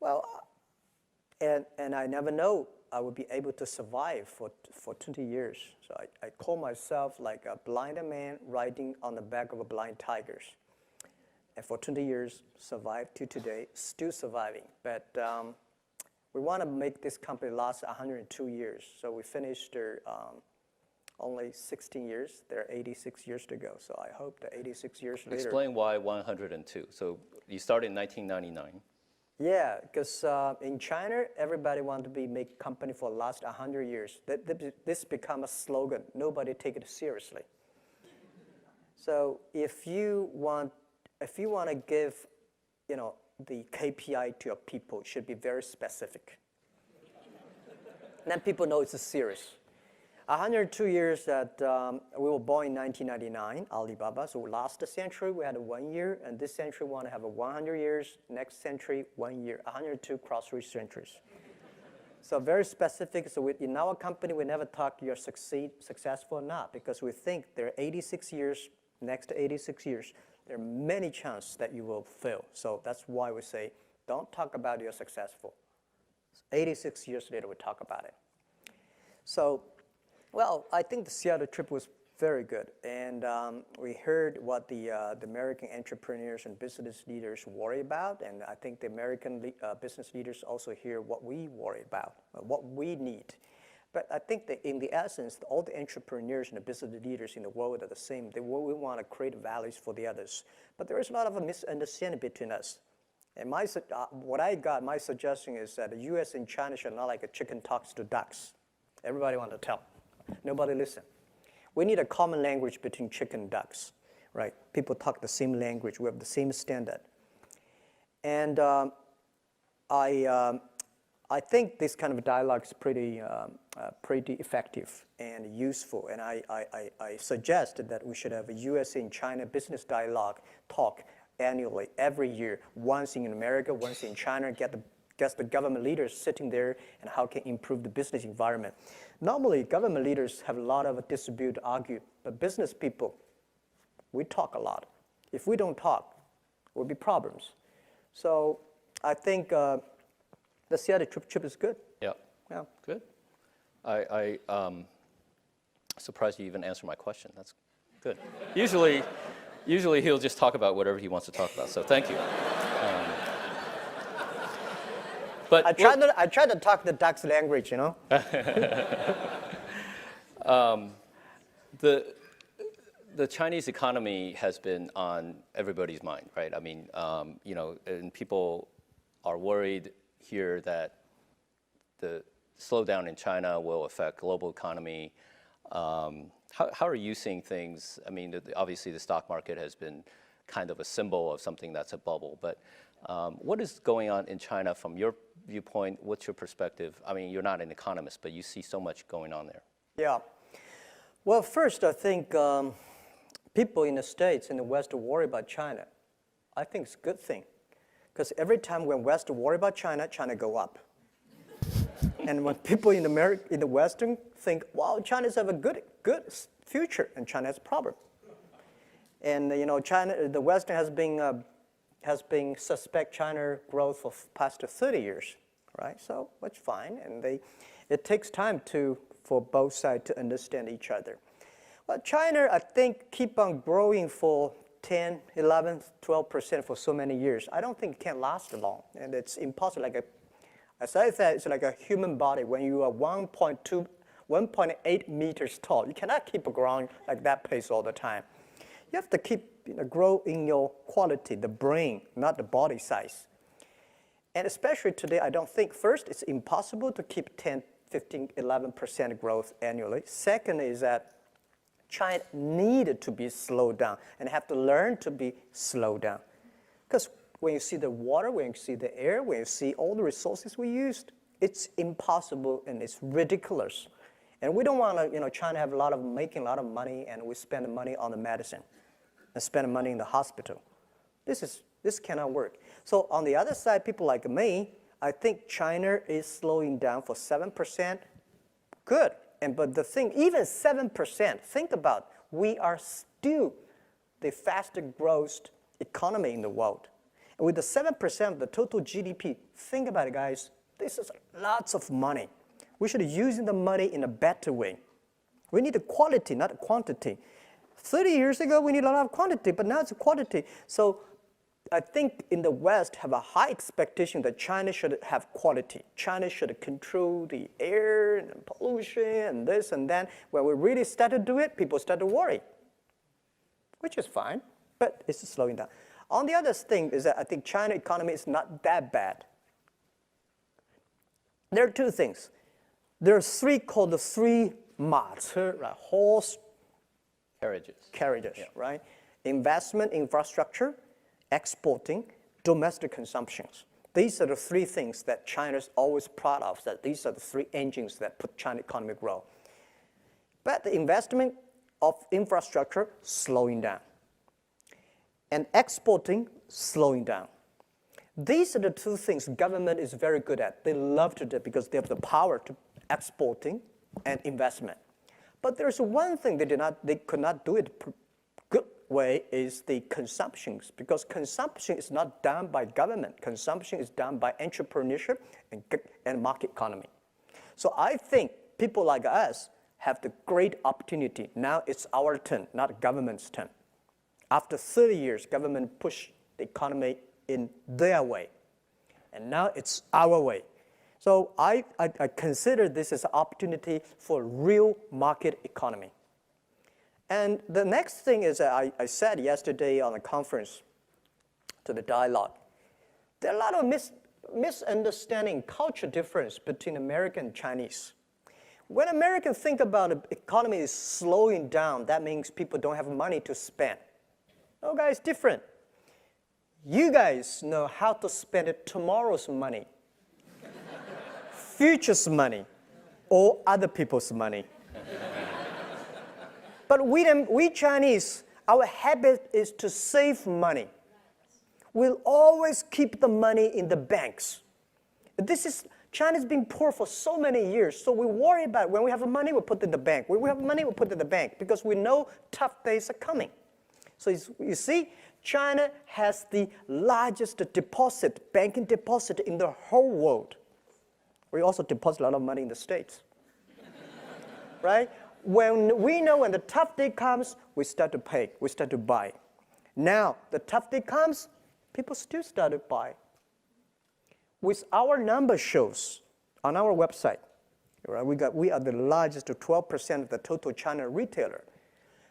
Well, and I never know I would be able to survive for 20 years. So I call myself like a blind man riding on the back of a blind tigers. And for 20 years, survived to today, still surviving. But we want to make this company last 102 years. So we finished only 16 years. There are 86 years to go. So I hope that 86 years later. Explain why 102. So you started in 1999. Yeah, because in China, everybody wants to make company for the last 100 years. This become a slogan. Nobody take it seriously. So if you want to give, the KPI to your people, it should be very specific. Then people know it's serious. 102 years that we were born in 1999, Alibaba. So last century we had 1 year, and this century we want to have 100 years. Next century, 1 year. 102 cross 3 centuries. So very specific. So in our company, we never talk you're successful or not, because we think there are 86 years. Next 86 years, there are many chances that you will fail. So that's why we say, don't talk about you're successful. 86 years later, we talk about it. So, well, I think the Seattle trip was very good. And we heard what the American entrepreneurs and business leaders worry about. And I think the American business leaders also hear what we worry about, what we need. But I think that in the essence, all the entrepreneurs and the business leaders in the world are the same. We want to create values for the others. But there is a lot of a misunderstanding between us. And my suggestion is that the U.S. and China should not like a chicken talks to ducks. Everybody wants to tell. Nobody listen. We need a common language between chicken and ducks, right? People talk the same language. We have the same standard. And I think this kind of dialogue is pretty effective and useful. And I suggest that we should have a U.S. and China business dialogue talk annually, every year, once in America, once in China, get the government leaders sitting there and how can improve the business environment. Normally, government leaders have a lot of dispute, argue, but business people, we talk a lot. If we don't talk, there will be problems. So I think the Seattle trip is good. Yeah. Good. I surprised you even answered my question. That's good. Usually he'll just talk about whatever he wants to talk about. So thank you. But I try to talk the duck's language, The Chinese economy has been on everybody's mind, right? I mean, and people are worried here that the slowdown in China will affect global economy. How are you seeing things? I mean, obviously the stock market has been kind of a symbol of something that's a bubble, but what is going on in China from your viewpoint? What's your perspective? I mean, you're not an economist, but you see so much going on there. Yeah. Well, first, I think people in the States, in the West, worry about China. I think it's a good thing. Because every time when West worry about China, China go up. And when people in the Western think, wow, China's have a good future, and China has a problem. And China, the Western has been suspect China growth for past 30 years, right? So that's fine, and it takes time for both sides to understand each other. Well, China, I think, keep on growing for 10, 11, 12% for so many years. I don't think it can last long, and it's impossible. As I said, it's like a human body. When you are 1.8 meters tall, you cannot keep growing like that pace all the time. You have to keep grow in your quality, the brain, not the body size. And especially today, I don't think, first, it's impossible to keep 10, 15, 11% growth annually. Second is that China needed to be slowed down and have to learn to be slowed down. Because when you see the water, when you see the air, when you see all the resources we used, it's impossible and it's ridiculous. And we don't want to, China have making a lot of money, and we spend the money on the medicine and spend money in the hospital. This cannot work. So on the other side, people like me, I think China is slowing down for 7%. Good. But the thing, even 7%, think about, we are still the fastest growth economy in the world. With the 7% of the total GDP, think about it, guys. This is lots of money. We should use the money in a better way. We need the quality, not the quantity. 30 years ago, we need a lot of quantity, but now it's quality. So I think in the West have a high expectation that China should have quality. China should control the air and pollution and this and that. When we really start to do it, people start to worry, which is fine, but it's slowing down. On the other thing is that I think China economy is not that bad. There are two things. There are three called the three ma's, right? Horse carriages, yeah. Right? Investment, infrastructure, exporting, domestic consumptions. These are the three things that China's always proud of, that these are the three engines that put China economy grow. But the investment of infrastructure slowing down. And exporting slowing down. These are the two things government is very good at. They love to do it because they have the power to exporting and investment. But there's one thing they could not do it good way is the consumptions, because consumption is not done by government. Consumption is done by entrepreneurship and market economy. So I think people like us have the great opportunity. Now it's our turn, not government's turn. After 30 years, government pushed the economy in their way. And now it's our way. So I consider this as an opportunity for real market economy. And the next thing is that I said yesterday on a conference to the dialogue, there are a lot of misunderstanding, culture difference between American and Chinese. When Americans think about the economy is slowing down, that means people don't have money to spend. No, guys, different. You guys know how to spend tomorrow's money, future's money, or other people's money. But we Chinese, our habit is to save money. We'll always keep the money in the banks. China's been poor for so many years, so we worry about it. When we have money, we put it in the bank. When we have money, we put it in the bank because we know tough days are coming. So you see, China has the largest banking deposit in the whole world. We also deposit a lot of money in the States, right? When we know when the tough day comes, we start to pay, we start to buy. Now, the tough day comes, people still start to buy. With our number shows on our website, right, we are the largest, 12% of the total China retailer.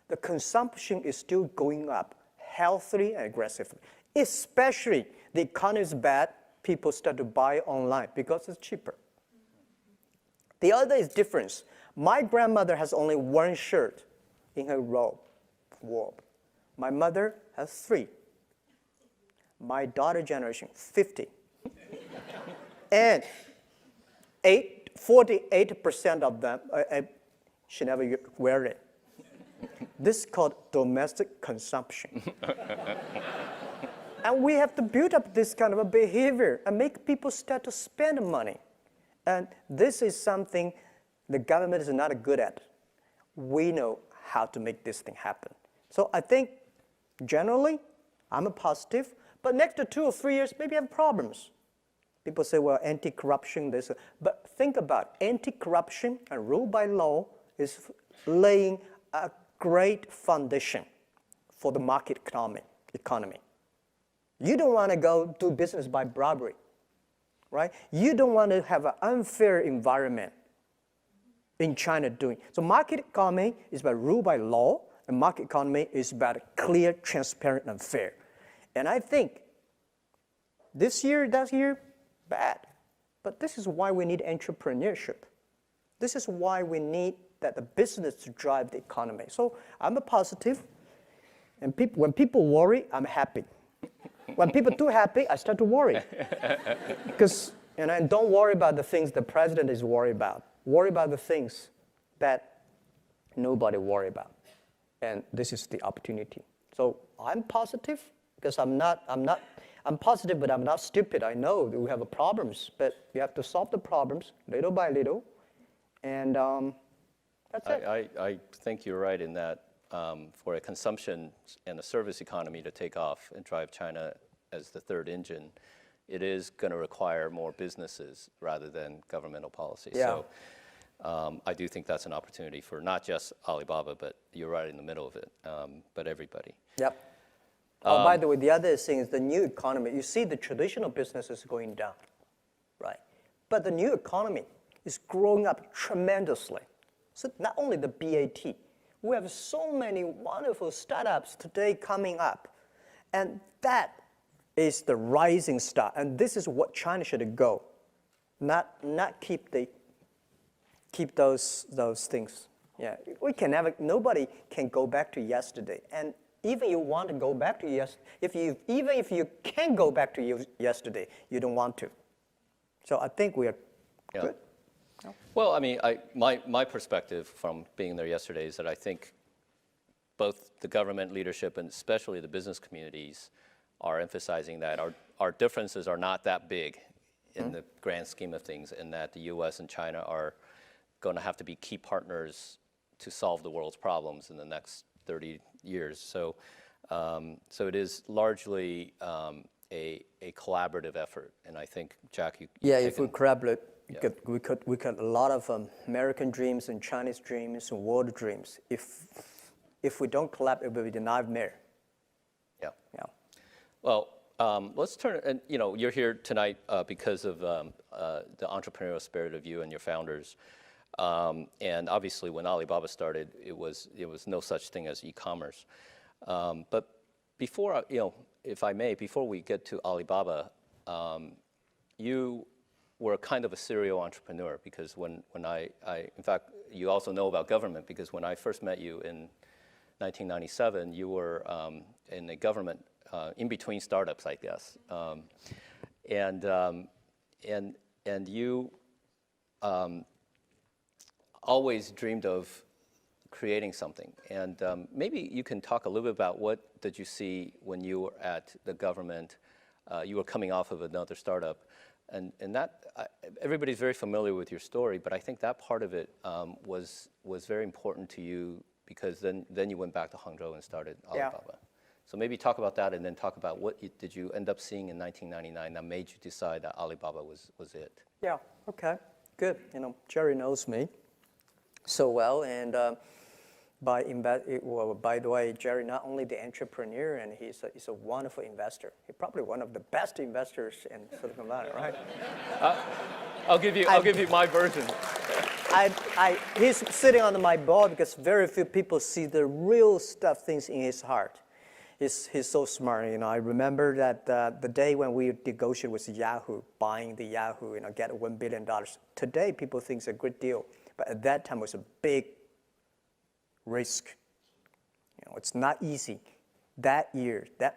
The consumption is still going up healthily and aggressively. Especially the economy is bad, people start to buy online because it's cheaper. The other is difference. My grandmother has only one shirt in her wardrobe. My mother has 3. My daughter generation, 50. And 48% of them, she never wear it. This is called domestic consumption. And we have to build up this kind of a behavior and make people start to spend money. And this is something the government is not good at. We know how to make this thing happen. So I think generally, I'm a positive, but next to 2 or 3 years, maybe I have problems. People say, well, anti-corruption, this, but think about it. Anti-corruption and rule by law is laying a great foundation for the market economy. You don't want to go do business by bribery, right? You don't want to have an unfair environment in China doing. So market economy is about rule by law, and market economy is about clear, transparent, and fair. And I think this year, that year, bad. But this is why we need entrepreneurship. This is why we need that the business to drive the economy. So I'm a positive, and when people worry, I'm happy. When people are too happy, I start to worry. Because and don't worry about the things the president is worried about. Worry about the things that nobody worry about. And this is the opportunity. So I'm positive because I'm positive, but I'm not stupid. I know that we have problems, but we have to solve the problems little by little. And that's it. I think you're right in that for a consumption and a service economy to take off and drive China as the third engine, it is going to require more businesses rather than governmental policy. Yeah. So I do think that's an opportunity for not just Alibaba, but you're right in the middle of it, but everybody. Yep. Oh, by the way, the other thing is the new economy. You see the traditional business is going down, right? But the new economy is growing up tremendously. So not only the BAT, we have so many wonderful startups today coming up. And that is the rising star. And this is what China should go, not keep those things. Yeah, we can never. Nobody can go back to yesterday. And even you want to go back to yesterday, even if you can go back to yesterday, you don't want to. So I think we are good. Well, I mean, my perspective from being there yesterday is that I think both the government leadership and especially the business communities are emphasizing that our differences are not that big in the grand scheme of things, and that the U.S. and China are going to have to be key partners to solve the world's problems in the next 30 years. So, so it is largely a collaborative effort, and I think, Jack, if we collaborate, we could a lot of American dreams and Chinese dreams and world dreams. If we don't collaborate, it will be a nightmare. Yeah. Yeah. Well, let's turn, and you're here tonight because of the entrepreneurial spirit of you and your founders. And obviously, when Alibaba started, it was no such thing as e-commerce. But before, if I may, before we get to Alibaba, you were kind of a serial entrepreneur, because when I in fact, you also know about government, because when I first met you in 1997, you were in a government in between startups, I guess, and you always dreamed of creating something. And maybe you can talk a little bit about what did you see when you were at the government. You were coming off of another startup, and that everybody's very familiar with your story, but I think that part of it was very important to you, because then you went back to Hangzhou and started Alibaba. Yeah. So maybe talk about that, and then talk about what did you end up seeing in 1999 that made you decide that Alibaba was it. Yeah. Okay. Good. Jerry knows me so well, and by the way, Jerry not only the entrepreneur, and he's a wonderful investor. He's probably one of the best investors in Silicon Valley, right? I'll give you my version. He's sitting on my board because very few people see the real things in his heart. He's so smart. I remember that the day when we negotiated with Yahoo, buying the Yahoo, get $1 billion. Today, people think it's a good deal, but at that time, it was a big risk. It's not easy. That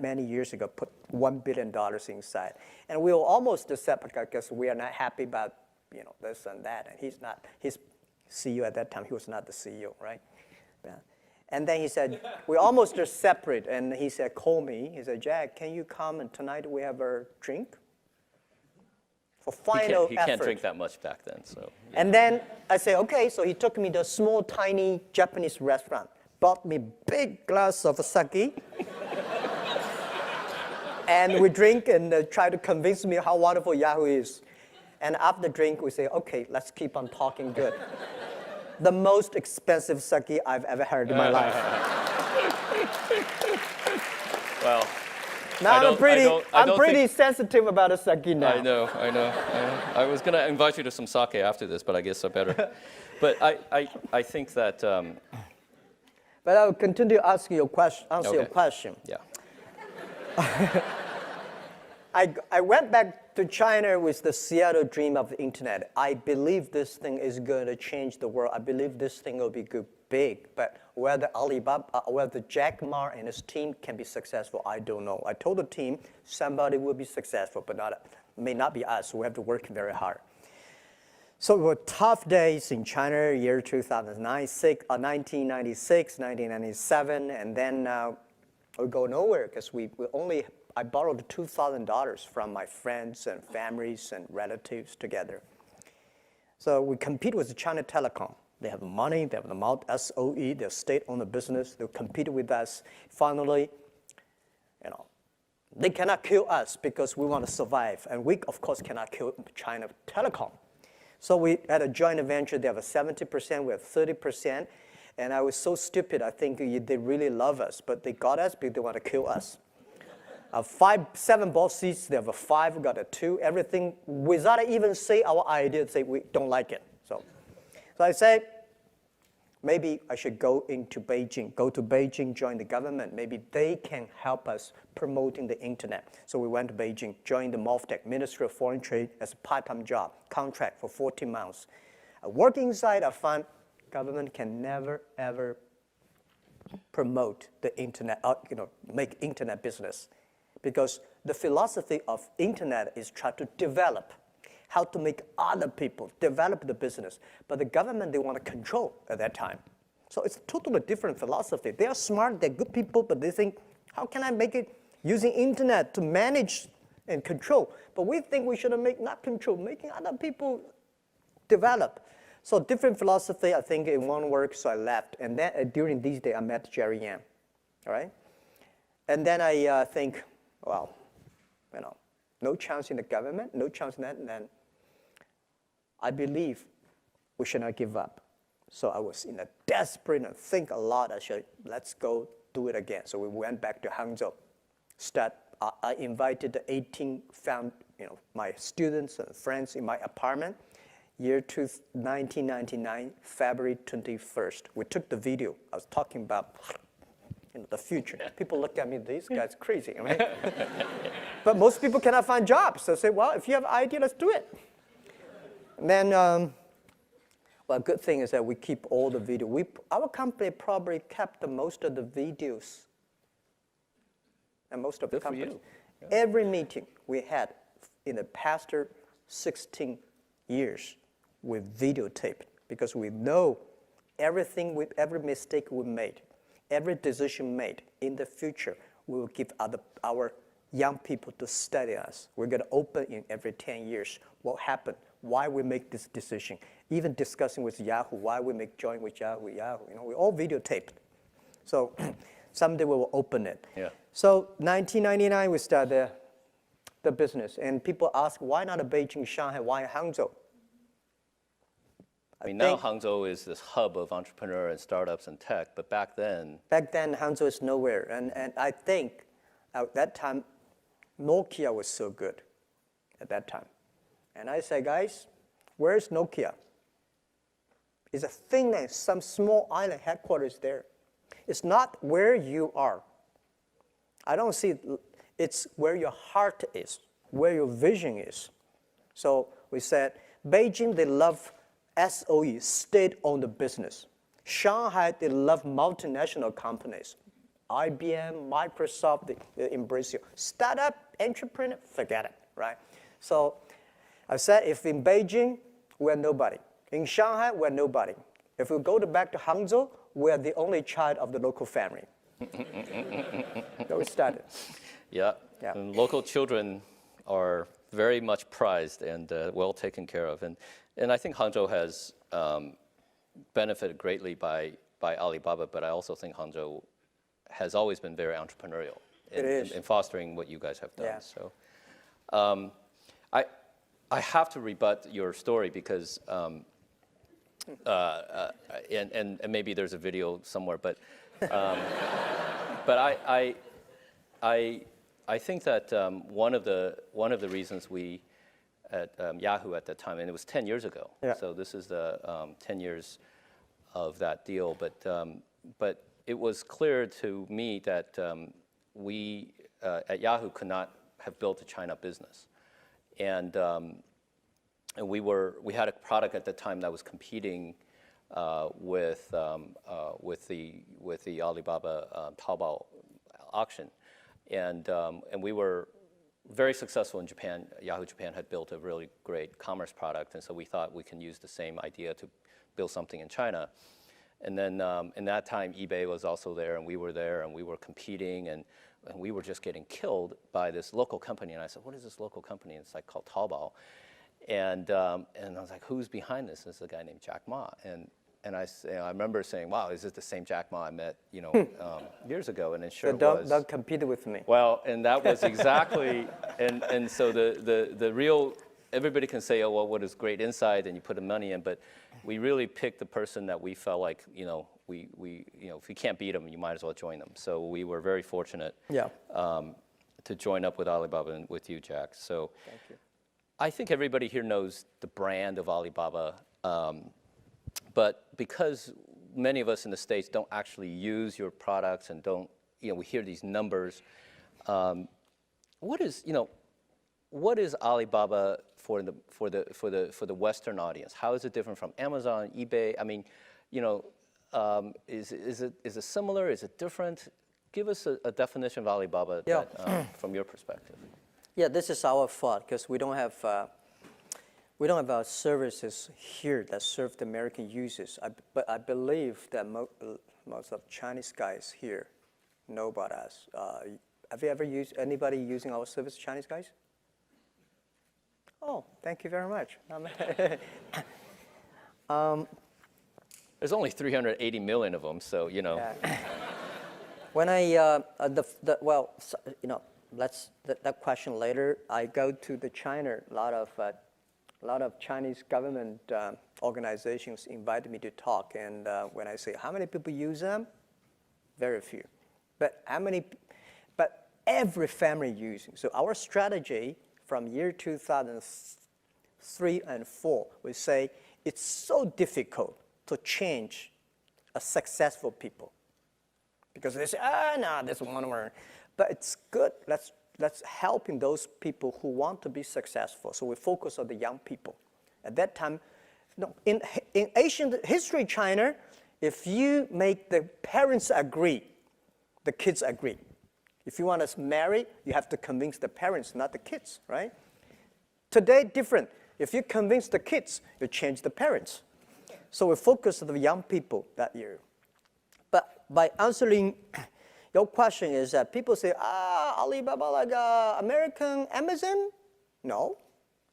many years ago, put $1 billion inside, and we were almost accept because we are not happy about this and that, and he's not. His CEO at that time, he was not the CEO, right? Yeah. And then he said, we almost are separate, and he said, call me. He said, Jack, can you come, and tonight we have a drink? For final he effort. Can't drink that much back then, so. Yeah. And then I said, okay, so he took me to a small, tiny Japanese restaurant, bought me big glass of sake, and we drink and try to convince me how wonderful Yahoo is. And after the drink, we say, okay, let's keep on talking good. The most expensive sake I've ever heard in my life. Well, now I'm pretty sensitive about a sake now. I know. I was going to invite you to some sake after this, but I guess I better. But I think that. But I'll continue to answer your question. Yeah. I went back to China with the Seattle dream of the internet. I believe this thing is going to change the world. I believe this thing will be big. But whether whether JackMa and his team can be successful, I don't know. I told the team somebody will be successful, but may not be us. We have to work very hard. So it were tough days in China, year 1996, 1997, and then we go nowhere because I borrowed $2,000 from my friends and families and relatives together. So we compete with China Telecom. They have money, they have the SOE, they're state-owned business. They compete with us. Finally, They cannot kill us because we want to survive. And we, of course, cannot kill China Telecom. So we had a joint venture. They have a 70%, we have 30%. And I was so stupid. I think they really love us, but they got us because they want to kill us. 7 boss seats, they have a 5, we got a 2. Everything, without even say our idea, say we don't like it. So I say, maybe I should go to Beijing, join the government. Maybe they can help us promoting the internet. So we went to Beijing, joined the MOFTEC, Ministry of Foreign Trade, as a part-time job, contract for 14 months. Working inside, I found government can never, ever promote the internet, make internet business. Because the philosophy of internet is try to develop, how to make other people develop the business. But the government, they want to control at that time. So it's a totally different philosophy. They are smart, they're good people, but they think, how can I make it using internet to manage and control? But we think we should make not control, making other people develop. So different philosophy, I think it won't work, so I left. And then during these days, I met Jerry Yang, all right? And then I think, well, no chance in the government, no chance in that, and then I believe we should not give up. So I was in a desperate and think a lot. Let's go do it again. So we went back to Hangzhou. I invited the 18 my students and friends in my apartment. Year 1999, February 21st. We took the video. I was talking about the future. People look at me, this guy's crazy, right? But most people cannot find jobs. So I say, well, if you have an idea, let's do it. And then, well, good thing is that we keep all the video. Our company probably kept the most of the videos. And most of the companies. Yeah. Every meeting we had in the past 16 years, we videotaped because we know everything, every mistake we made, every decision made in the future, we will give our young people to study us. We're going to open in every 10 years what happened, why we make this decision, even discussing with Yahoo, why we make joint with Yahoo. We all videotaped. So someday we will open it. Yeah. So 1999, we started the business. And people ask, why not Beijing, Shanghai, why Hangzhou? I mean, now Hangzhou is this hub of entrepreneur and startups and tech, but back then? Back then, Hangzhou is nowhere. And I think at that time, Nokia was so good at that time. And I said, guys, where's Nokia? It's a thing that some small island headquarters there. It's not where you are. I don't see it. It's where your heart is, where your vision is. So we said, Beijing, they love SOE, state-owned business. Shanghai, they love multinational companies. IBM, Microsoft, they embrace you. Startup, entrepreneur, forget it, right? So I said, if in Beijing, we're nobody. In Shanghai, we're nobody. If we go back to Hangzhou, we're the only child of the local family. So we started. Yeah. And local children are very much prized and well taken care of. And I think Hangzhou has benefited greatly by Alibaba, but I also think Hangzhou has always been very entrepreneurial in fostering what you guys have done. Yeah. So I have to rebut your story because, and maybe there's a video somewhere, but I think that one of the reasons we at Yahoo at that time, and it was 10 years ago. Yeah. So this is the 10 years of that deal. But it was clear to me that we at Yahoo could not have built a China business, and we had a product at the time that was competing with the Alibaba Taobao auction, and we were very successful in Japan. Yahoo Japan had built a really great commerce product, and so we thought we can use the same idea to build something in China. And then in that time, eBay was also there, and we were there, and we were competing, and we were just getting killed by this local company. And I said, what is this local company? And it's like called Taobao. And I was like, who's behind this? And it's a guy named JackMa. And I remember saying, wow, is this the same JackMa I met, years ago? And it sure So was. don't compete with me. Well, and that was exactly, and so the real, everybody can say, oh, well, what is great insight, and you put the money in, but we really picked the person that we felt like, if you can't beat them, you might as well join them. So we were very fortunate to join up with Alibaba and with you, Jack. So thank you. I think everybody here knows the brand of Alibaba, but because many of us in the States don't actually use your products and don't, we hear these numbers. What is Alibaba for the Western audience? How is it different from Amazon, eBay? I mean, is it similar? Is it different? Give us a definition of Alibaba from your perspective. Yeah, this is our fault because we don't have our services here that serve the American users. But I believe that most of Chinese guys here know about us. Have you ever used anybody using our service, Chinese guys? Oh, thank you very much. There's only 380 million of them, so When let's that question later. I go to the China. A lot of Chinese government organizations invite me to talk, and when I say how many people use them, very few. But every family using. So our strategy from year 2003 and 4, we say it's so difficult to change a successful people because they say, no, this one word. But it's good. Let's helping those people who want to be successful. So we focus on the young people. At that time, in ancient history, China, if you make the parents agree, the kids agree. If you want to marry, you have to convince the parents, not the kids, right? Today, different. If you convince the kids, you change the parents. So we focus on the young people that year. But by answering your question is that people say, Alibaba like American Amazon? No.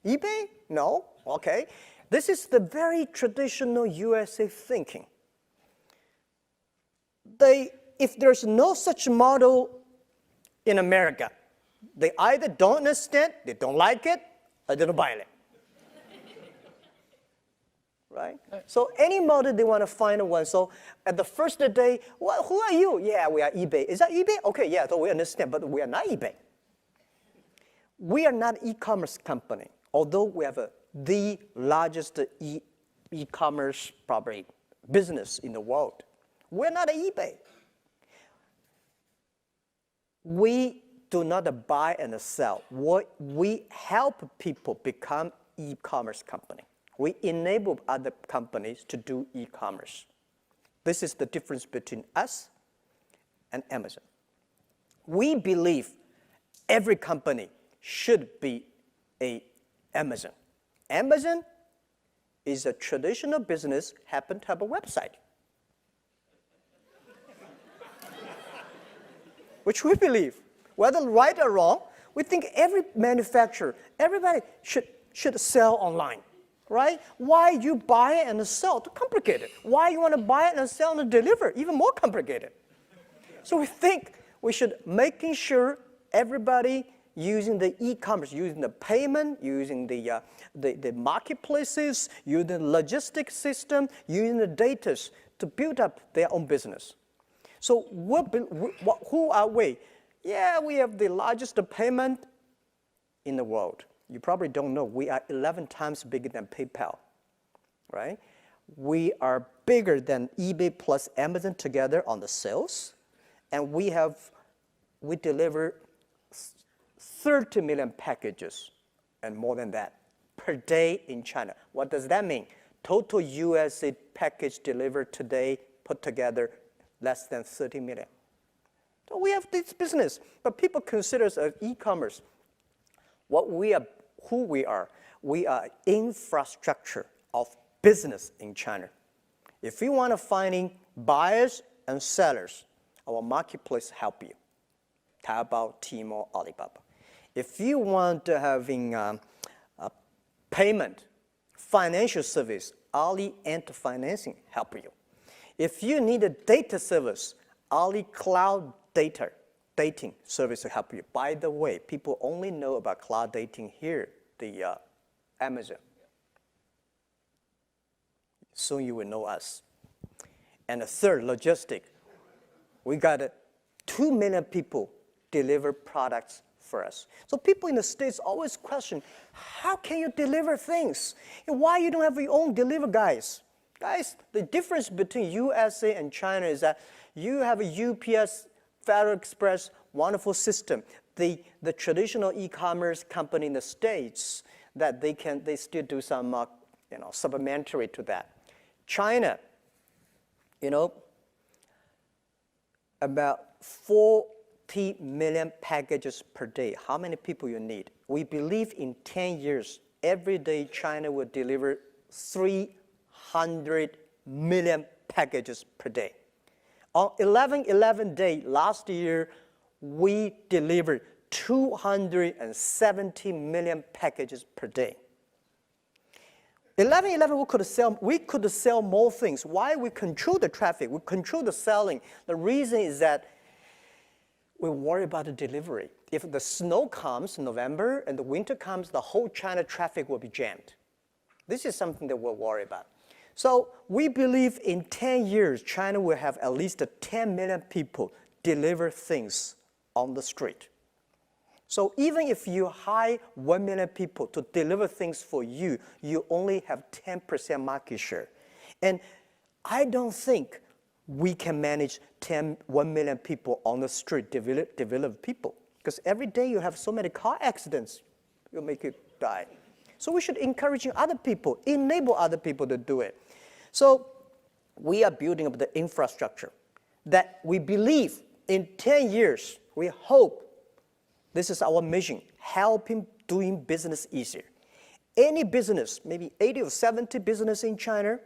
eBay? No. Okay. This is the very traditional USA thinking. If there's no such model in America, they either don't understand, they don't like it, or they don't buy it. Right? So any model they want to find one. So at the first day, well, who are you? Yeah, we are eBay. Is that eBay? Okay, yeah, so we understand, but we are not eBay. We are not an e-commerce company, although we have the largest e-commerce probably business in the world. We're not an eBay. We do not buy and sell. We help people become e-commerce company. We enable other companies to do e-commerce. This is the difference between us and Amazon. We believe every company should be an Amazon. Amazon is a traditional business, happen to have a website. Which we believe, whether right or wrong, we think every manufacturer, everybody should sell online. Right? Why you buy and sell? Too complicated. Why you want to buy it and sell and deliver? Even more complicated. So we think we should making sure everybody using the e-commerce, using the payment, using the marketplaces, using the logistics system, using the data to build up their own business. So who are we? Yeah, we have the largest payment in the world. You probably don't know, we are 11 times bigger than PayPal, right? We are bigger than eBay plus Amazon together on the sales, and we deliver 30 million packages and more than that per day in China. What does that mean? Total USA package delivered today put together less than 30 million. So we have this business, but people consider us as e-commerce. Who we are infrastructure of business in China. If you want to find buyers and sellers, our marketplace help you. Taobao, Tmall, Alibaba. If you want to having a payment, financial service, Ali Ant Financing help you. If you need a data service, Ali Cloud Dating service will help you. By the way, people only know about cloud dating here, the Amazon. Soon you will know us. And the third, logistic. We got 2 million people deliver products for us. So people in the States always question, how can you deliver things? And why you don't have your own deliver guys? Guys, the difference between USA and China is that you have a UPS, Federal Express, wonderful system. The traditional e-commerce company in the States, that they still do some supplementary to that. China, about 40 million packages per day. How many people you need? We believe in 10 years, every day China will deliver 300 million packages per day. On 11/11 day last year, we delivered 270 million packages per day. 11/11 we could sell more things. Why? We control the traffic, we control the selling. The reason is that we worry about the delivery. If the snow comes in November and the winter comes, the whole China traffic will be jammed. This is something that we'll worry about. So we believe in 10 years, China will have at least 10 million people deliver things on the street. So even if you hire 1 million people to deliver things for you, you only have 10% market share. And I don't think we can manage 1 million people on the street, develop people. Because every day you have so many car accidents, you'll make you die. So we should encourage other people, enable other people to do it. So we are building up the infrastructure that we believe in 10 years, we hope, this is our mission, helping doing business easier. Any business, maybe 80 or 70 business in China,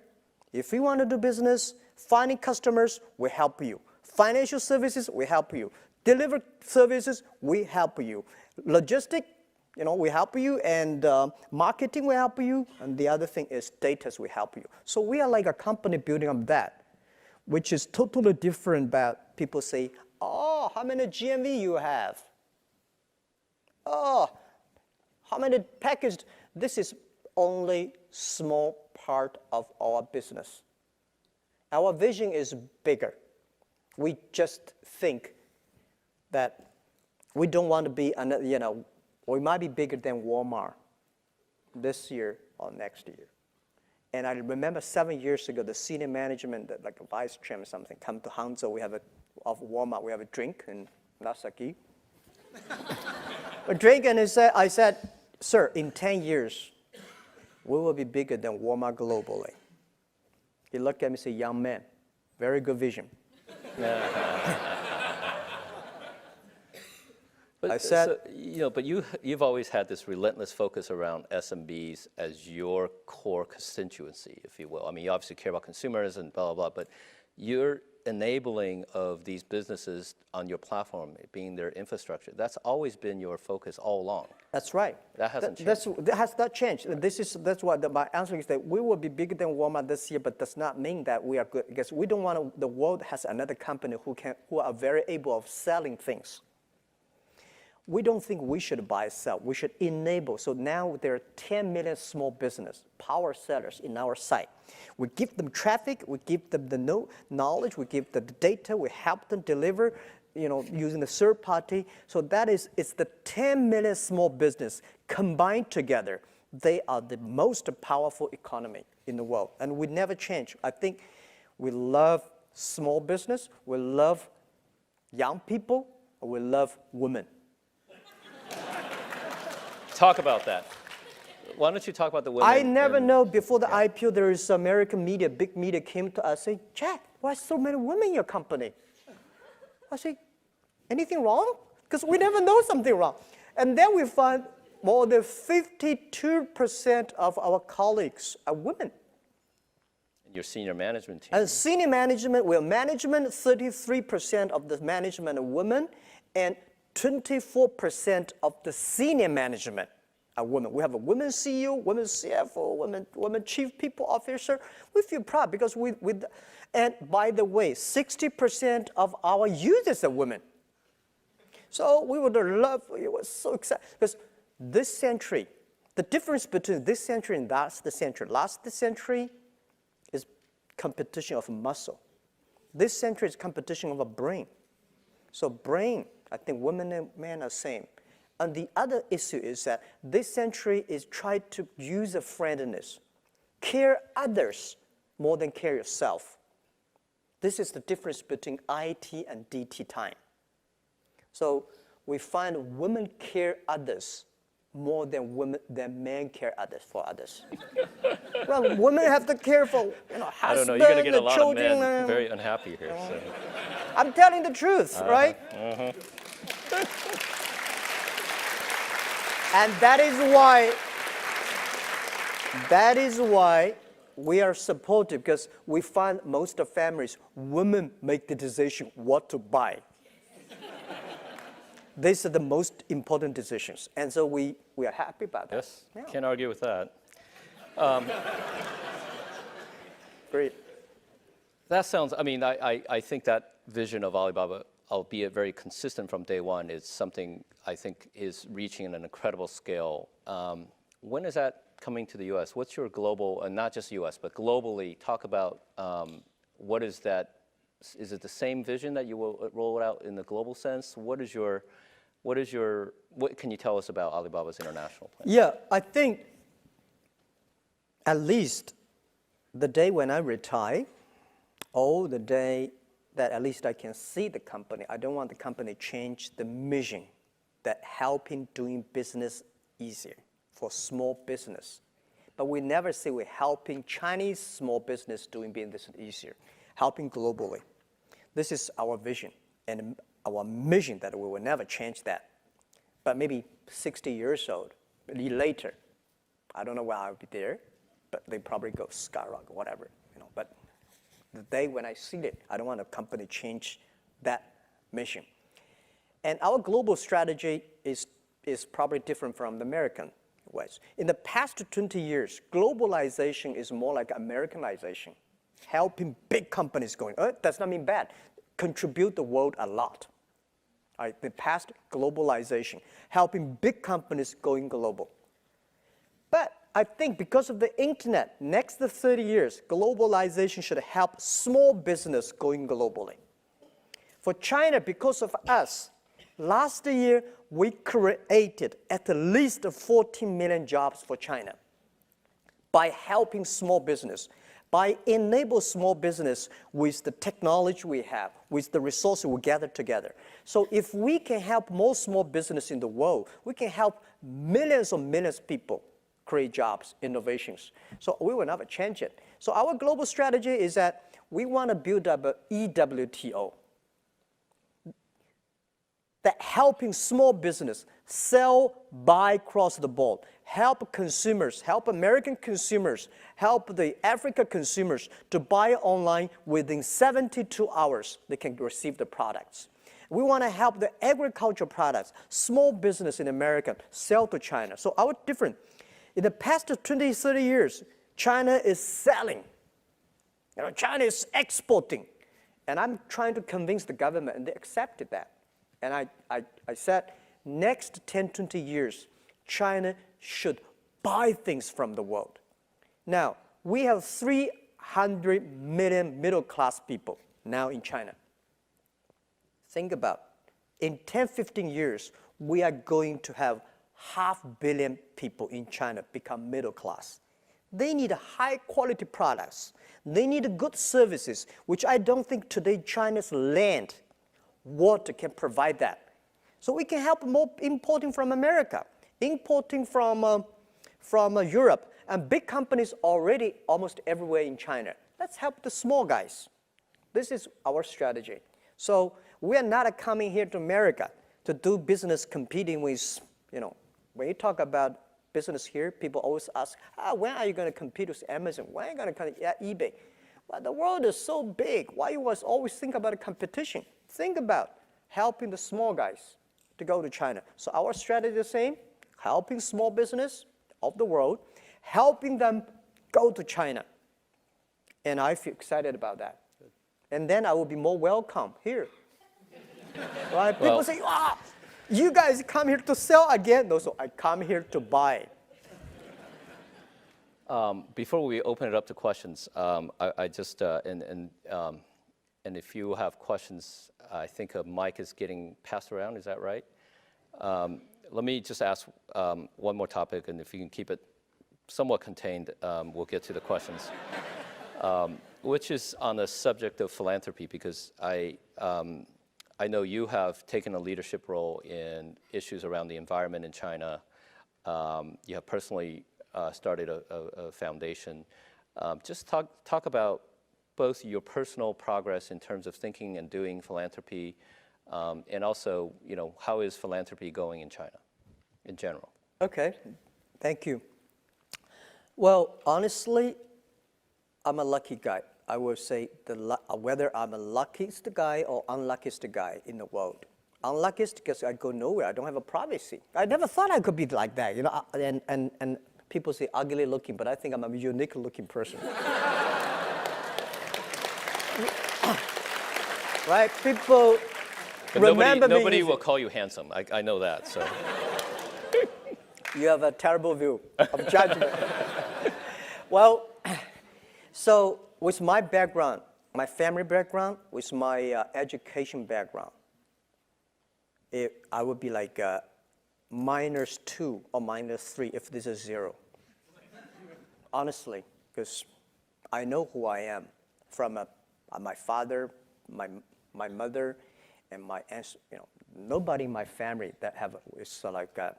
if you want to do business, finding customers, we help you. Financial services, we help you. Deliver services, we help you. Logistic, we help you, and marketing, we help you, and the other thing is data, we help you. So we are like a company building on that, which is totally different about people say, oh, how many GMV you have? Oh, how many packages? This is only small part of our business. Our vision is bigger. We just think that we don't want to be, we might be bigger than Walmart this year or next year. And I remember 7 years ago, the senior management, like a vice chairman or something, come to Hangzhou. Of Walmart, we have a drink and Nasaki. A drink, and I said, sir, in 10 years, we will be bigger than Walmart globally. He looked at me and said, young man, very good vision. But, I said, but you've always had this relentless focus around SMBs as your core constituency, if you will. I mean, you obviously care about consumers and blah, blah, blah, but you're enabling of these businesses on your platform, being their infrastructure. That's always been your focus all along. That's right. That hasn't changed. That has not changed. That's why my answer is that we will be bigger than Walmart this year, but does not mean that we are good, because we don't want the world has another company who are very able of selling things. We don't think we should buy, sell. We should enable. So now there are 10 million small business power sellers in our site. We give them traffic. We give them the knowledge. We give them the data. We help them deliver, using the third party. So it's the 10 million small business combined together. They are the most powerful economy in the world, and we never change. I think we love small business. We love young people. We love women. Talk about that. Why don't you talk about the women? I never know, before the IPO, there is American media, big media came to us, say, Jack, why so many women in your company? I say, anything wrong? Because we never know something wrong. And then we find more than 52% of our colleagues are women. And your senior management team. And senior management, 33% of the management are women, and 24% of the senior management are women. We have a women CEO, women CFO, women chief people officer. We feel proud because and by the way, 60% of our users are women. So we would love, it was so exciting because this century, the difference between this century and last century is competition of muscle. This century is competition of a brain. So brain, I think women and men are same. And the other issue is that this century is trying to use a friendliness, care others more than care yourself. This is the difference between IT and DT time. So we find women care others more than men care others for others. Well, women have to care for husband, I don't know. You're going to get a lot children, of men very unhappy here. So. I'm telling the truth, right? And that is why we are supportive, because we find most of families, women make the decision what to buy. These are the most important decisions. And so we are happy about that. Yes, yeah. Can't argue with that. Great. That sounds, I think that vision of Alibaba, albeit very consistent from day one, is something I think is reaching an incredible scale. When is that coming to the US? What's your global, and not just US, but globally, talk about what is that? Is it the same vision that you will roll it out in the global sense? What can you tell us about Alibaba's international plan? Yeah, I think at least the day when I retire, or the day that at least I can see the company, I don't want the company to change the mission that helping doing business easier for small business. But we never say we're helping Chinese small business doing business easier, helping globally. This is our vision and our mission that we will never change that. But maybe 60 years old, maybe later, I don't know where I'll be there, but they probably go skyrocket, whatever, But the day when I see it, I don't want a company change that mission. And our global strategy is probably different from the American ways. In the past 20 years, globalization is more like Americanization, helping big companies going, does not mean bad, contribute the world a lot. Right? The past globalization, helping big companies going global. But I think because of the internet, next 30 years, globalization should help small business going globally. For China, because of us, last year we created at least 14 million jobs for China by helping small business, by enable small business with the technology we have, with the resources we gather together. So if we can help more small business in the world, we can help millions of people create jobs, innovations. So we will never change it. So our global strategy is that we want to build up an EWTO, that helping small business sell, buy across the board, help consumers, help American consumers, help the African consumers to buy online within 72 hours, they can receive the products. We want to help the agricultural products, small business in America, sell to China. So our different. In the past 20, 30 years, China is selling. China is exporting. And I'm trying to convince the government, and they accepted that. And I said, next 10, 20 years, China should buy things from the world. Now, we have 300 million middle-class people now in China. Think about, in 10, 15 years, we are going to have 500 million people in China become middle class. They need high-quality products. They need good services, which I don't think today China's land, water can provide that. So we can help more importing from America, importing from Europe, and big companies already almost everywhere in China. Let's help the small guys. This is our strategy. So we are not coming here to America to do business competing with, when you talk about business here, people always ask, when are you going to compete with Amazon? When are you going to compete with eBay? Well, the world is so big. Why you always think about a competition? Think about helping the small guys to go to China. So our strategy is the same, helping small business of the world, helping them go to China. And I feel excited about that. And then I will be more welcome here. Right? People say, you guys come here to sell again? No, so I come here to buy. Before we open it up to questions, I just, and if you have questions, I think a mic is getting passed around, is that right? Let me just ask one more topic, and if you can keep it somewhat contained, we'll get to the questions. Which is on the subject of philanthropy, because I know you have taken a leadership role in issues around the environment in China. You have personally started a foundation. Just talk about both your personal progress in terms of thinking and doing philanthropy, and also, how is philanthropy going in China in general? Okay, thank you. Well, honestly, I'm a lucky guy. I would say whether I'm the luckiest guy or unluckiest guy in the world. Unluckiest because I go nowhere. I don't have a privacy. I never thought I could be like that, and people say ugly looking, but I think I'm a unique looking person. Right? People remember me. Nobody will call you handsome. I know that. So you have a terrible view of judgment. Well, so with my background, my family background, with my education background, I would be like -2 or -3 if this is 0. Honestly, because I know who I am from my father, my mother, and my aunts. Nobody in my family that is like a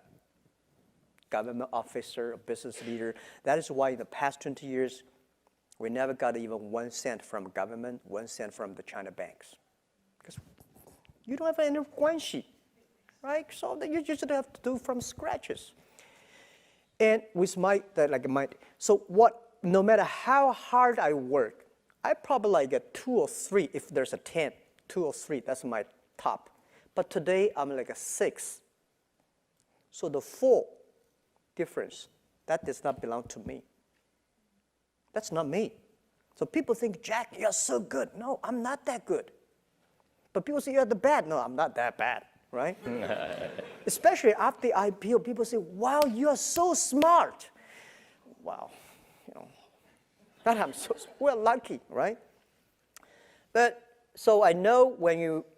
government officer, a business leader. That is why in the past 20 years, we never got even 1 cent from government, 1 cent from the China banks. Because you don't have any guanxi, right? So that you just have to do from scratches. And with no matter how hard I work, I probably like a 2 or 3 if there's a 10, 2 or 3, that's my top. But today I'm like a 6. So the 4 difference, that does not belong to me. That's not me. So people think, Jack, you're so good. No, I'm not that good. But people say you're the bad. No, I'm not that bad, right? Especially after the IPO, people say, wow, you are so smart. Wow, we're lucky, right? But so I know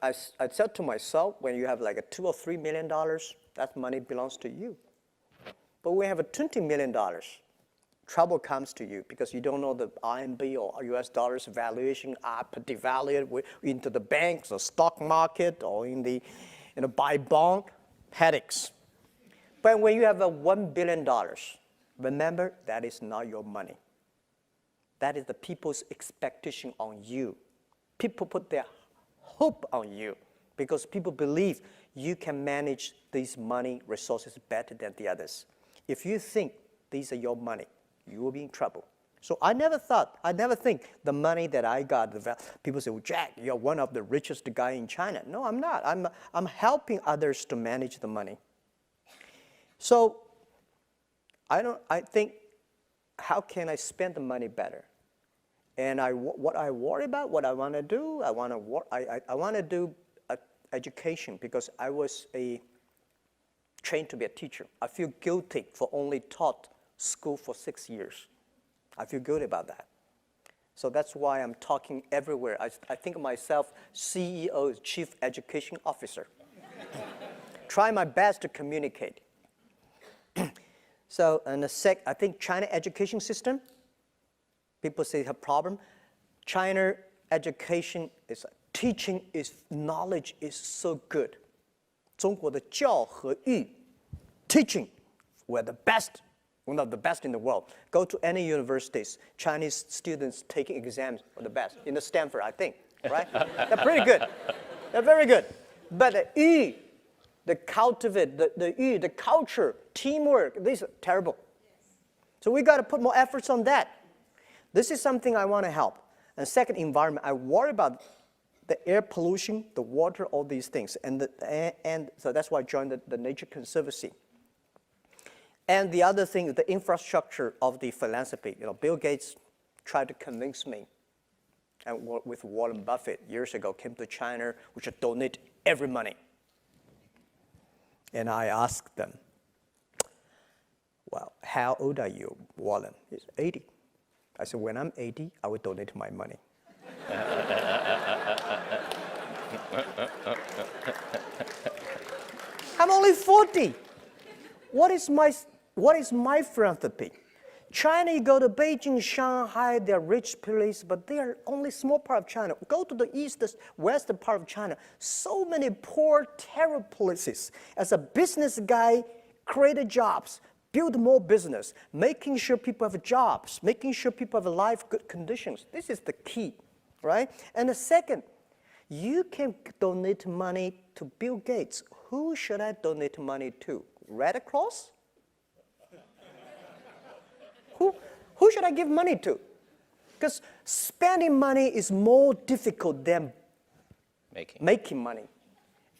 I said to myself, when you have like a $2 or $3 million, that money belongs to you. But when you have a $20 million, trouble comes to you because you don't know the RMB or US dollars valuation up, devalued into the banks or stock market or buy bond, headaches. But when you have a $1 billion, remember, that is not your money. That is the people's expectation on you. People put their hope on you because people believe you can manage these money resources better than the others. If you think these are your money, you will be in trouble. So I never think the money that I got, people say, well, Jack, you're one of the richest guy in China. No, I'm not. I'm helping others to manage the money. So I think, how can I spend the money better? And what I worry about, what I want to do, I want to do education because I was trained to be a teacher. I feel guilty for only taught school for 6 years. I feel good about that. So that's why I'm talking everywhere. I think of myself CEO, Chief Education Officer. Try my best to communicate. So, I think China education system, people say have problem. China education teaching knowledge is so good. 中国的教和育 teaching, we're the best. One of the best in the world. Go to any universities, Chinese students taking exams are the best. In the Stanford, I think, right? They're pretty good. They're very good. But the culture, teamwork, these are terrible. So we got to put more efforts on that. This is something I want to help. And second, environment. I worry about the air pollution, the water, all these things. And so that's why I joined the Nature Conservancy. And the other thing is the infrastructure of the philanthropy. Bill Gates tried to convince me, and with Warren Buffett years ago, came to China, we should donate every money. And I asked them, well, how old are you, Warren? He's 80. I said, when I'm 80, I will donate my money. I'm only 40. What is my philanthropy? China, you go to Beijing, Shanghai, they're rich place, but they are only small part of China. Go to the east, western part of China. So many poor, terrible places. As a business guy, create jobs, build more business, making sure people have jobs, making sure people have life, good conditions. This is the key, right? And the second, you can donate money to Bill Gates. Who should I donate money to? Red Cross? Who should I give money to? Because spending money is more difficult than making money,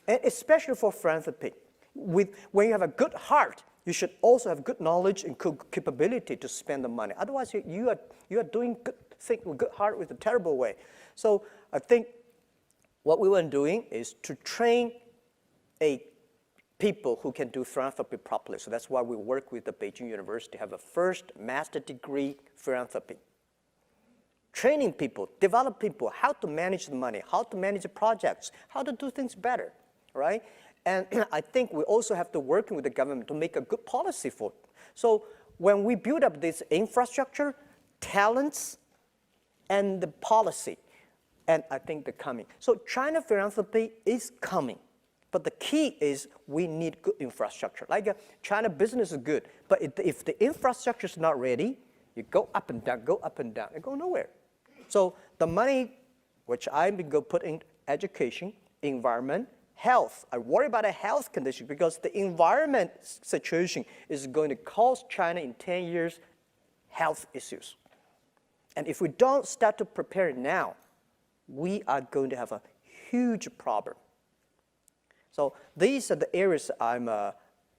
and especially for philanthropy. When you have a good heart, you should also have good knowledge and capability to spend the money. Otherwise, you are doing good thing with good heart with a terrible way. So I think what we were doing is to train people who can do philanthropy properly. So that's why we work with the Beijing University to have a first master degree philanthropy. Training people, develop people, how to manage the money, how to manage the projects, how to do things better, right? And I think we also have to work with the government to make a good policy for it. So when we build up this infrastructure, talents, and the policy, and I think they're coming. So China philanthropy is coming. But the key is we need good infrastructure. Like China business is good, but if the infrastructure is not ready, you go up and down, and go nowhere. So the money, which I'm going to put in education, environment, health. I worry about a health condition because the environment situation is going to cause China in 10 years health issues. And if we don't start to prepare now, we are going to have a huge problem. So these are the areas I'm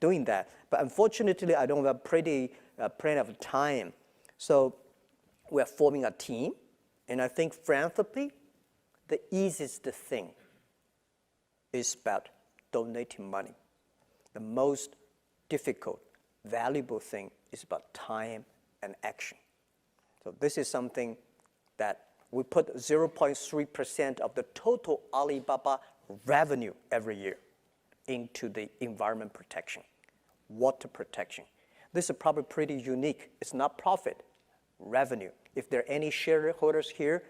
doing that. But unfortunately, I don't have a pretty plan of time. So we're forming a team. And I think philanthropy, the easiest thing is about donating money. The most difficult, valuable thing is about time and action. So this is something that we put 0.3% of the total Alibaba revenue every year into the environment protection, water protection. This is probably pretty unique. It's not profit, revenue. If there are any shareholders here,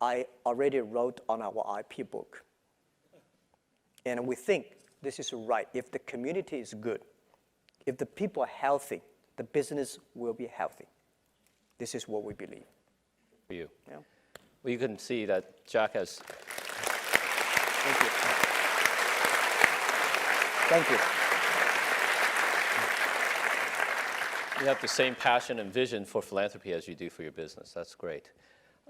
I already wrote on our IP book. And we think this is right. If the community is good, if the people are healthy, the business will be healthy. This is what we believe. For you. Yeah. Well, you can see that Jack has. Thank you. Thank you. You have the same passion and vision for philanthropy as you do for your business. That's great.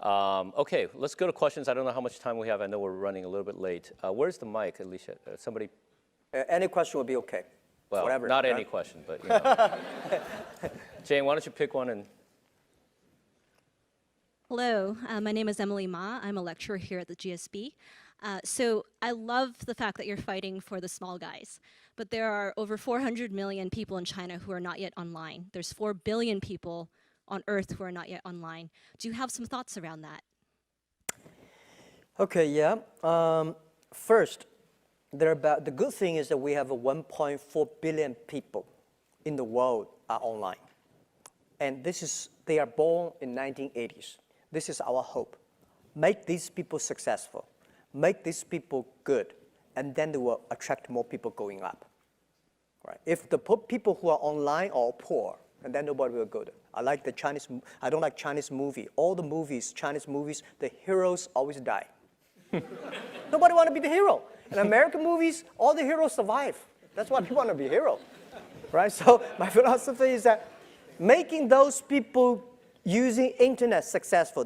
Okay, let's go to questions. I don't know how much time we have. I know we're running a little bit late. Where's the mic, Alicia? Somebody? Any question will be okay. Well, whatever. Not any question, but you know. Jane, why don't you pick one and. Hello, my name is Emily Ma. I'm a lecturer here at the GSB. So I love the fact that you're fighting for the small guys, but there are over 400 million people in China who are not yet online. There's 4 billion people on Earth who are not yet online. Do you have some thoughts around that? Okay, yeah. First, the good thing is that we have 1.4 billion people in the world are online. And they are born in 1980s. This is our hope. Make these people successful. Make these people good. And then they will attract more people going up. Right? If the people who are online are poor, and then nobody will go there. I don't like Chinese movie. All the movies, Chinese movies, the heroes always die. Nobody want to be the hero. In American movies, all the heroes survive. That's why people want to be a hero. Right? So my philosophy is that making those people using internet successful,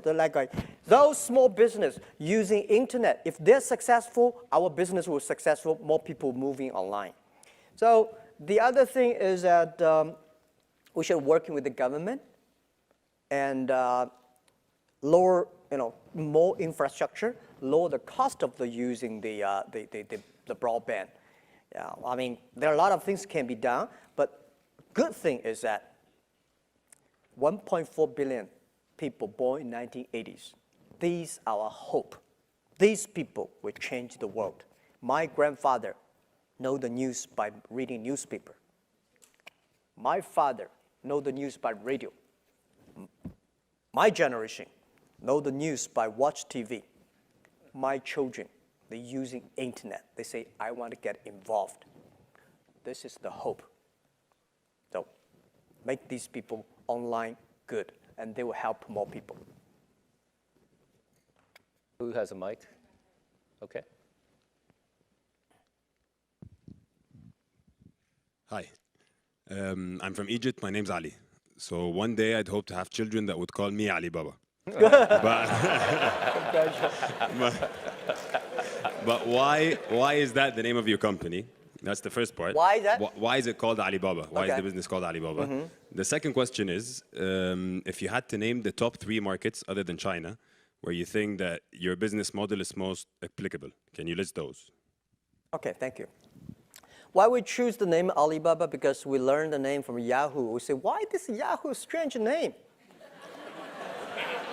those small business using internet, if they're successful, our business will be successful, more people moving online. So The other thing is that we should working with the government and lower, more infrastructure, lower the cost of using the broadband. Yeah, I mean, there are a lot of things can be done, but good thing is that 1.4 billion people born in 1980s. These are our hope. These people will change the world. My grandfather know the news by reading newspaper. My father know the news by radio. My generation know the news by watch TV. My children, they're using internet. They say, I want to get involved. This is the hope. So make these people online good, and they will help more people. Who has a mic? Okay. Hi, I'm from Egypt. My name's Ali. So one day I'd hope to have children that would call me Alibaba. But why is that the name of your company? That's the first part. Why is that? Why is it called Alibaba? Why is Okay. the business called Alibaba? The second question is, if you had to name the top 3 markets other than China, where you think that your business model is most applicable, can you list those? Okay, thank you. Why we choose the name Alibaba? Because we learned the name from Yahoo. We say, why this Yahoo strange name?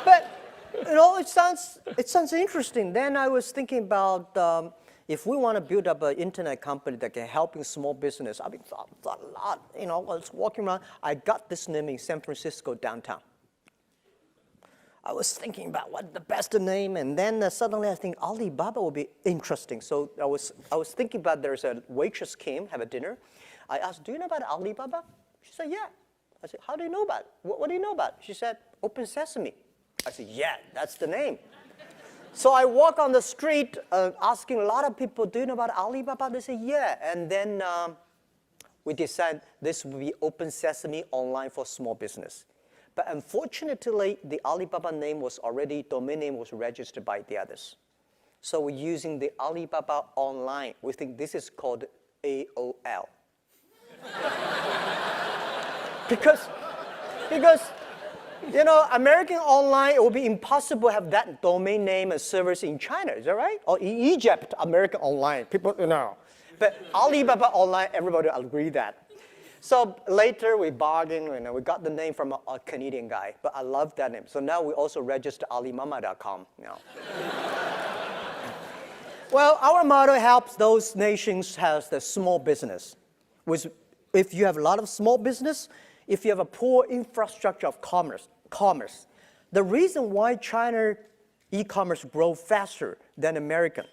But it sounds interesting. Then I was thinking about if we want to build up an internet company that can help in small business. I mean, thought a lot. I was walking around. I got this name in San Francisco downtown. I was thinking about what the best name, and then suddenly I think Alibaba would be interesting. So I was thinking about there's a waitress came, have a dinner. I asked, do you know about Alibaba? She said, yeah. I said, how do you know about it? What do you know about it? She said, Open Sesame. I said, yeah, that's the name. So I walk on the street asking a lot of people, do you know about Alibaba? They say, yeah. And then we decided this will be Open Sesame online for small business. But unfortunately, the Alibaba name domain name was registered by the others. So we're using the Alibaba online. We think this is called AOL. because American online, it would be impossible to have that domain name and service in China, is that right? Or in Egypt, American online, people, But Alibaba online, everybody agree that. So later we bargained, we got the name from a Canadian guy, but I love that name. So now we also register alimama.com. Well, our model helps those nations have the small business. If you have a lot of small business, if you have a poor infrastructure of commerce, the reason why China e-commerce grow faster than American,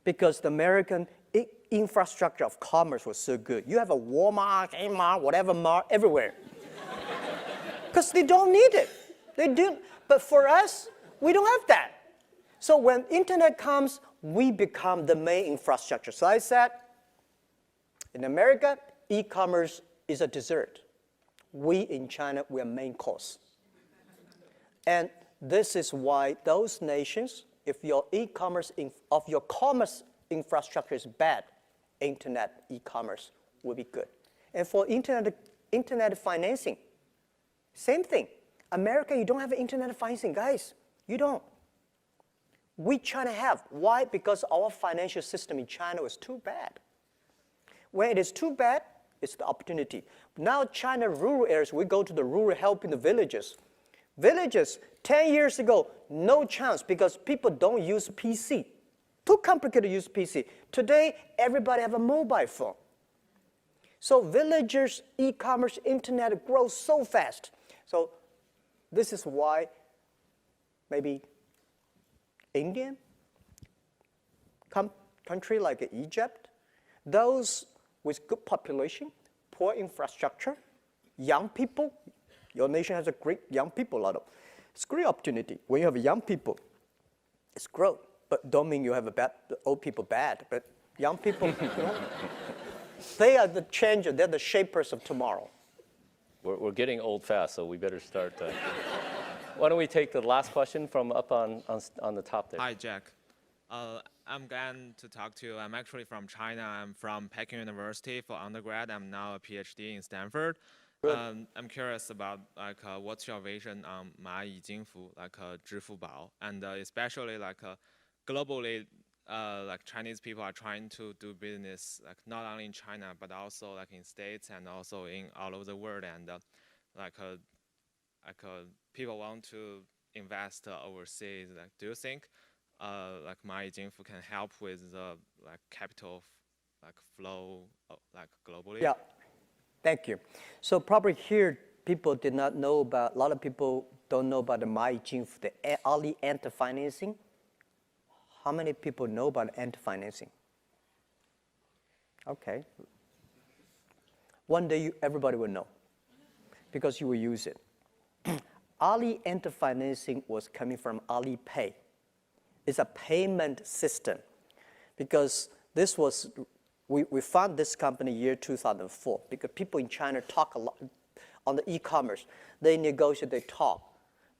because the American infrastructure of commerce was so good. You have a Walmart, Kmart, whatever mart everywhere. Because they don't need it. They do. But for us, we don't have that. So when internet comes, we become the main infrastructure. So I said, in America, e-commerce is a dessert. We in China, we are main course. And this is why those nations, if your e-commerce of your commerce infrastructure is bad, internet e-commerce will be good. And for internet financing, same thing. America, you don't have internet financing, guys. You don't. We China have. Why? Because our financial system in China was too bad. When it is too bad, it's the opportunity. Now China rural areas, we go to the rural helping the villages. Villages, 10 years ago, no chance because people don't use PC. Too complicated to use PC. Today, everybody have a mobile phone. So villagers, e-commerce, internet grows so fast. So this is why maybe Indian country like Egypt, those with good population, poor infrastructure, young people, your nation has a great young people, it's a great opportunity. When you have young people, it's growth. But don't mean you have old people bad, but young people, they are the changer, they're the shapers of tomorrow. We're getting old fast, so we better start. Why don't we take the last question from up on the top there? Hi, Jack. I'm glad to talk to you. I'm actually from China. I'm from Peking University for undergrad. I'm now a PhD in Stanford. I'm curious about what's your vision on 蚂蚁金服,支付宝, and especially globally, Chinese people are trying to do business not only in China but also in States and also in all over the world, and people want to invest overseas. Do you think 蚂蚁金服 can help with the capital flow globally? Yeah, thank you. So probably here people did not know about, a lot of people don't know about the 蚂蚁金服, the Ali Ant financing. How many people know about Ant financing? Okay. One day everybody will know because you will use it. Ali Ant financing was coming from Alipay. It's a payment system because this was, we found this company year 2004 because people in China talk a lot on the e-commerce. They negotiate, they talk,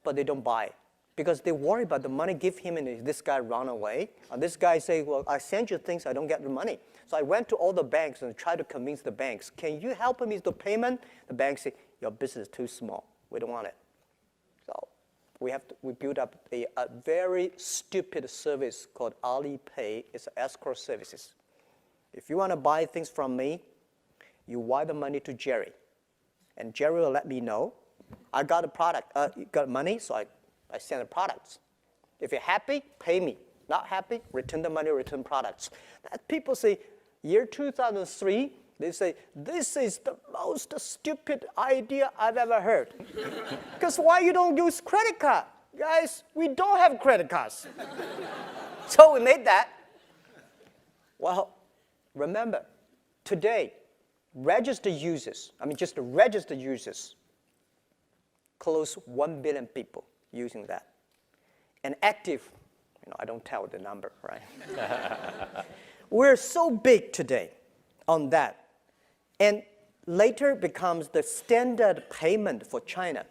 but they don't buy because they worry about the money, give him and this guy run away. And this guy say, well, I send you things, I don't get the money. So I went to all the banks and tried to convince the banks, can you help me with the payment? The banks say, your business is too small, we don't want it. So we built up a very stupid service called Alipay. It's escrow services. If you want to buy things from me, you wire the money to Jerry. And Jerry will let me know. I got a product, you got money, so I send the products. If you're happy, pay me. Not happy, return the money, return products. That people say, year 2003, they say, this is the most stupid idea I've ever heard. Because why you don't use credit card? Guys, we don't have credit cards. So we made that. Well, remember, today, registered users, just the registered users, close 1 billion people using that. And active, I don't tell the number, right? We're so big today on that. And later becomes the standard payment for China.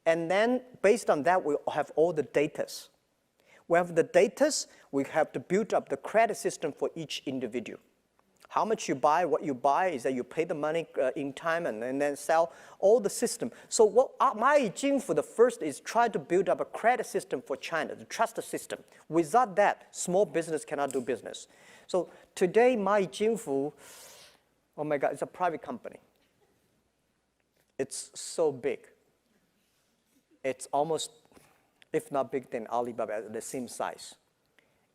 And then based on that, we have all the datas. We have the datas, we have to build up the credit system for each individual. How much you buy, what you buy is that you pay the money in time and then sell all the system. So what 蚂蚁金服 the first is try to build up a credit system for China, the trust system. Without that, small business cannot do business. So today, 蚂蚁金服, oh my God, it's a private company. It's so big. It's almost, if not bigger than Alibaba, the same size.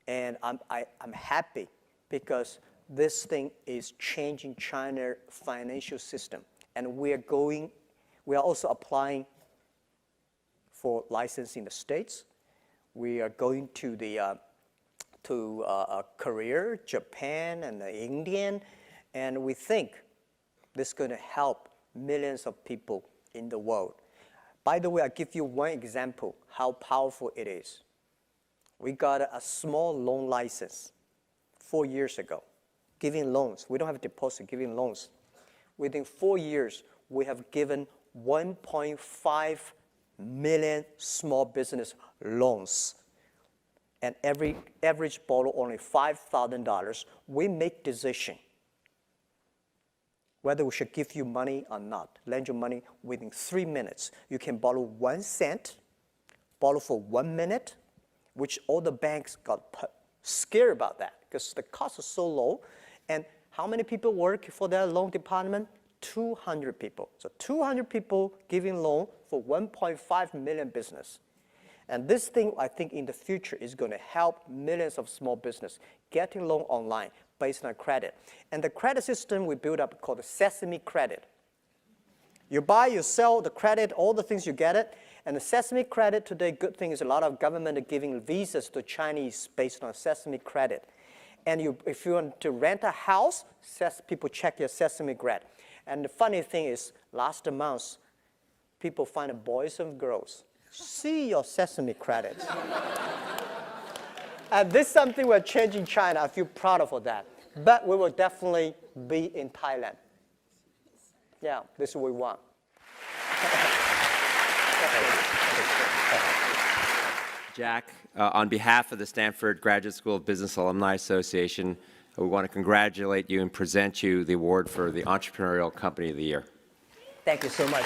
And I'm happy because this thing is changing China's financial system. And we are also applying for license in the States. We are going to Korea, Japan, and India. And we think this is going to help millions of people in the world. By the way, I'll give you one example how powerful it is. We got a small loan license 4 years ago, giving loans. We don't have a deposit, giving loans. Within 4 years, we have given 1.5 million small business loans. And every average borrow only $5,000. We make decision whether we should give you money or not, lend you money within 3 minutes. You can borrow 1 cent, borrow for 1 minute, which all the banks got scared about that because the cost is so low. And how many people work for their loan department? 200 people. So 200 people giving loan for 1.5 million business. And this thing, I think, in the future is going to help millions of small business getting loan online based on credit. And the credit system we built up called the Sesame Credit. You buy, you sell the credit, all the things you get it. And the Sesame Credit today, good thing is a lot of government are giving visas to Chinese based on Sesame Credit. And if you want to rent a house, people check your Sesame Credit. And the funny thing is, last month, people find boys and girls. See your Sesame Credit. And this is something we're changing in China. I feel proud of that. But we will definitely be in Thailand. Yeah, this is what we want. Jack, on behalf of the Stanford Graduate School of Business Alumni Association, we want to congratulate you and present you the award for the Entrepreneurial Company of the Year. Thank you so much.